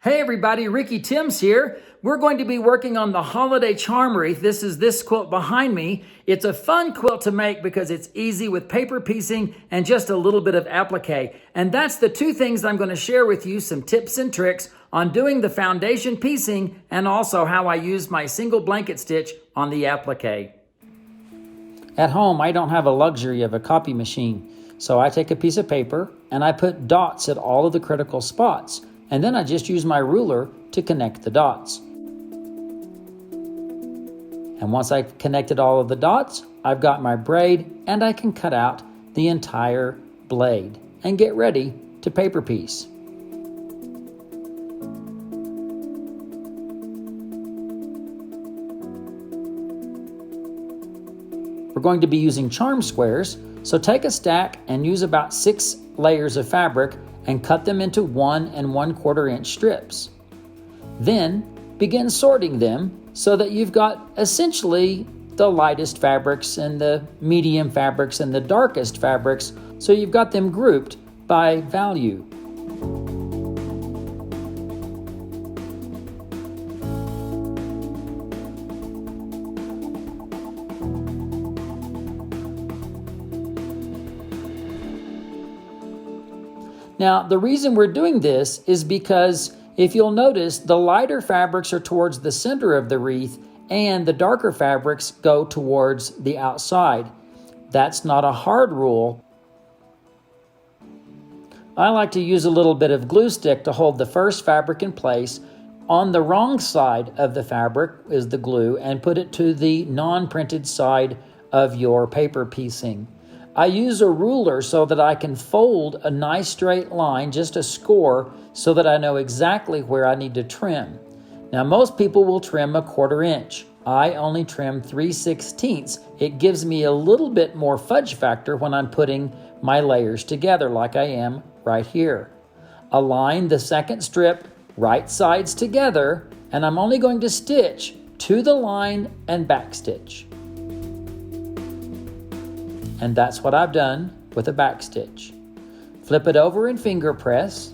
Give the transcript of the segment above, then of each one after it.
Hey everybody, Ricky Timms here. We're going to be working on the holiday charm wreath. This is this quilt behind me. It's a fun quilt to make because it's easy with paper piecing and just a little bit of applique. And that's the two things I'm going to share with you, some tips and tricks on doing the foundation piecing and also how I use my single blanket stitch on the applique. At home, I don't have a luxury of a copy machine. So I take a piece of paper and I put dots at all of the critical spots. And then I just use my ruler to connect the dots. And once I've connected all of the dots, I've got my braid and I can cut out the entire blade and get ready to paper piece. We're going to be using charm squares, so take a stack and use about 6 layers of fabric and cut them into 1 1/4 inch strips. Then begin sorting them so that you've got essentially the lightest fabrics and the medium fabrics and the darkest fabrics, so you've got them grouped by value. Now, the reason we're doing this is because if you'll notice, the lighter fabrics are towards the center of the wreath and the darker fabrics go towards the outside. That's not a hard rule. I like to use a little bit of glue stick to hold the first fabric in place. On the wrong side of the fabric is the glue, and put it to the non-printed side of your paper piecing. I use a ruler so that I can fold a nice straight line, just a score, so that I know exactly where I need to trim. Now, most people will trim 1/4 inch. I only trim 3/16. It gives me a little bit more fudge factor when I'm putting my layers together like I am right here. Align the second strip right sides together, and I'm only going to stitch to the line and back stitch. And that's what I've done with a back stitch. Flip it over and finger press.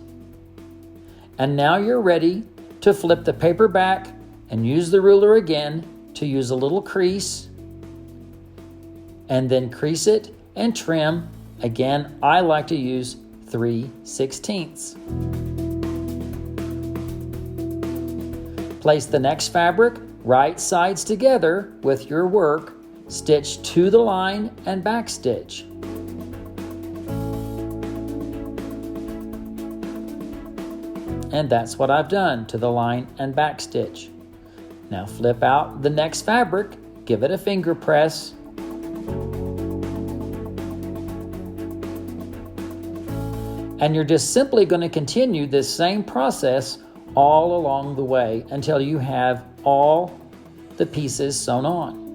And now you're ready to flip the paper back and use the ruler again to use a little crease. And then crease it and trim. Again, I like to use 3/16. Place the next fabric right sides together with your work. Stitch to the line and back stitch. And that's what I've done to the line and back stitch. Now flip out the next fabric, give it a finger press. And you're just simply going to continue this same process all along the way until you have all the pieces sewn on.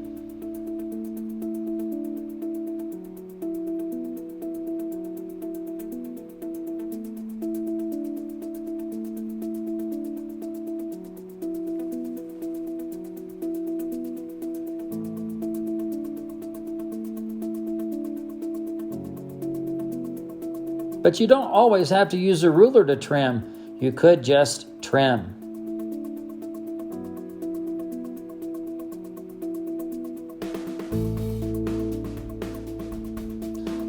But you don't always have to use a ruler to trim. You could just trim.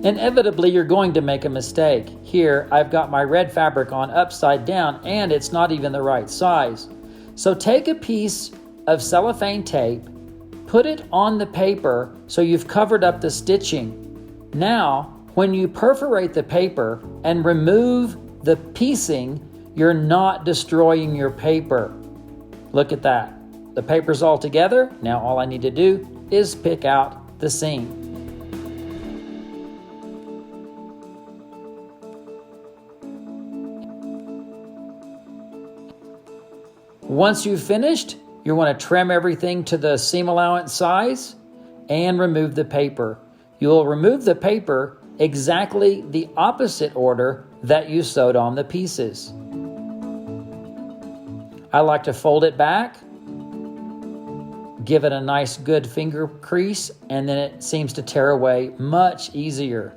Inevitably, you're going to make a mistake. Here, I've got my red fabric on upside down and it's not even the right size. So take a piece of cellophane tape, put it on the paper so you've covered up the stitching. Now, when you perforate the paper and remove the piecing, you're not destroying your paper. Look at that. The paper's all together. Now all I need to do is pick out the seam. Once you've finished, you want to trim everything to the seam allowance size and remove the paper. You will remove the paper exactly the opposite order that you sewed on the pieces. I like to fold it back, give it a nice good finger crease, and then it seems to tear away much easier.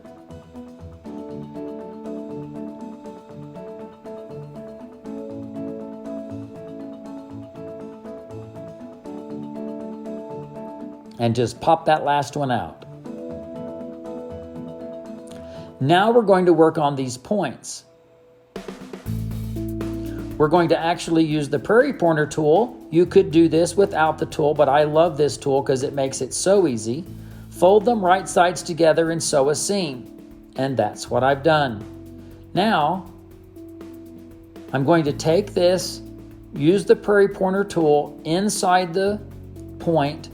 and just pop that last one out. Now we're going to work on these points. We're going to actually use the prairie pointer tool. You could do this without the tool, but I love this tool because it makes it so easy. Fold them right sides together and sew a seam. And that's what I've done. Now, I'm going to take this, use the prairie pointer tool inside the point.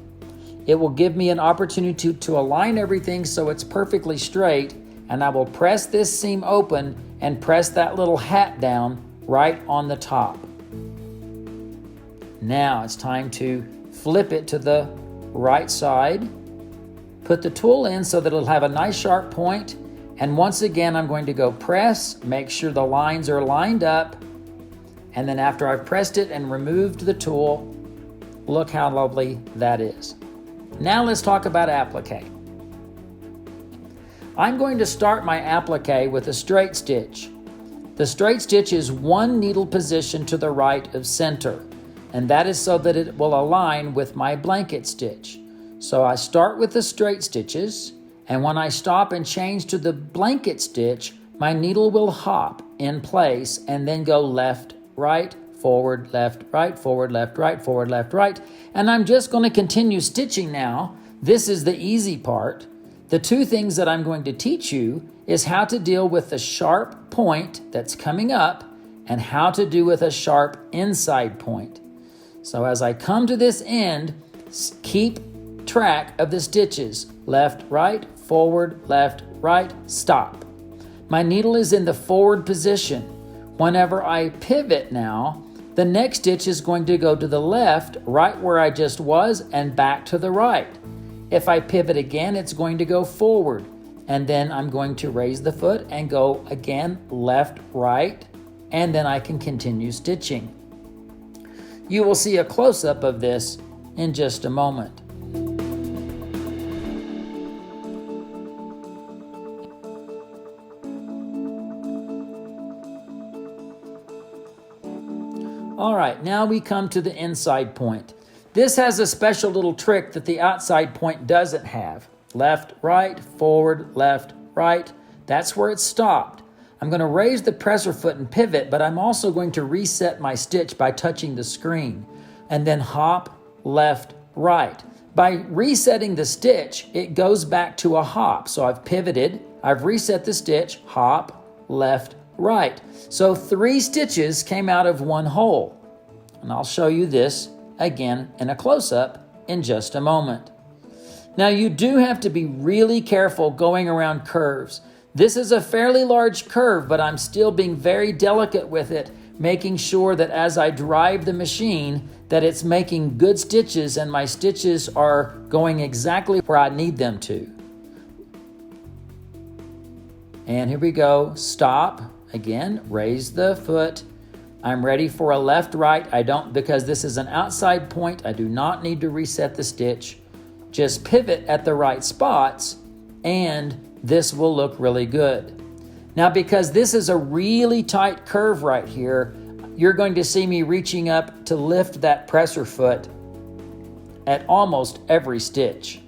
It will give me an opportunity to align everything so it's perfectly straight, and I will press this seam open and press that little hat down right on the top. Now it's time to flip it to the right side. Put the tool in so that it'll have a nice sharp point. And once again, I'm going to go press, make sure the lines are lined up. And then after I've pressed it and removed the tool, look how lovely that is. Now let's talk about applique. I'm going to start my applique with a straight stitch. The straight stitch is one needle position to the right of center, and that is so that it will align with my blanket stitch. So I start with the straight stitches, and when I stop and change to the blanket stitch, my needle will hop in place and then go left, right, forward, left, right, forward, left, right, forward, left, right. And I'm just going to continue stitching now. This is the easy part. The two things that I'm going to teach you is how to deal with the sharp point that's coming up and how to do with a sharp inside point. So as I come to this end, keep track of the stitches. Left, right, forward, left, right, stop. My needle is in the forward position. Whenever I pivot now, the next stitch is going to go to the left, right where I just was, and back to the right. If I pivot again, it's going to go forward. And then I'm going to raise the foot and go again left, right, and then I can continue stitching. You will see a close-up of this in just a moment. All right, now we come to the inside point. This has a special little trick that the outside point doesn't have. Left, right, forward, left, right. That's where it stopped. I'm going to raise the presser foot and pivot, but I'm also going to reset my stitch by touching the screen. And then hop, left, right. By resetting the stitch, it goes back to a hop. So I've pivoted, I've reset the stitch, hop, left, right. So 3 stitches came out of one hole. And I'll show you this again in a close-up in just a moment. Now you do have to be really careful going around curves. This is a fairly large curve, but I'm still being very delicate with it, making sure that as I drive the machine, that it's making good stitches and my stitches are going exactly where I need them to. And here we go, stop, again, raise the foot. I'm ready for a left, right. Because this is an outside point, I do not need to reset the stitch. Just pivot at the right spots and this will look really good. Now, because this is a really tight curve right here, you're going to see me reaching up to lift that presser foot at almost every stitch.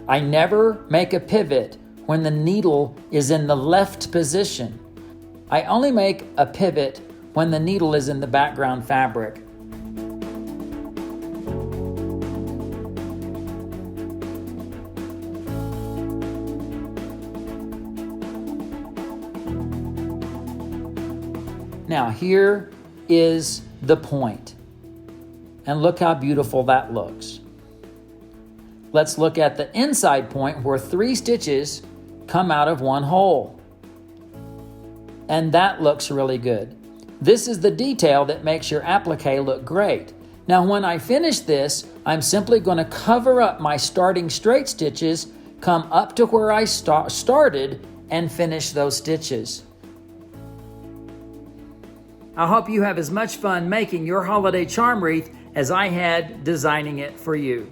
I never make a pivot when the needle is in the left position. I only make a pivot when the needle is in the background fabric. Now here is the point, and look how beautiful that looks. Let's look at the inside point where 3 stitches come out of one hole. And that looks really good. This is the detail that makes your applique look great. Now when I finish this, I'm simply going to cover up my starting straight stitches, come up to where I started, and finish those stitches. I hope you have as much fun making your holiday charm wreath as I had designing it for you.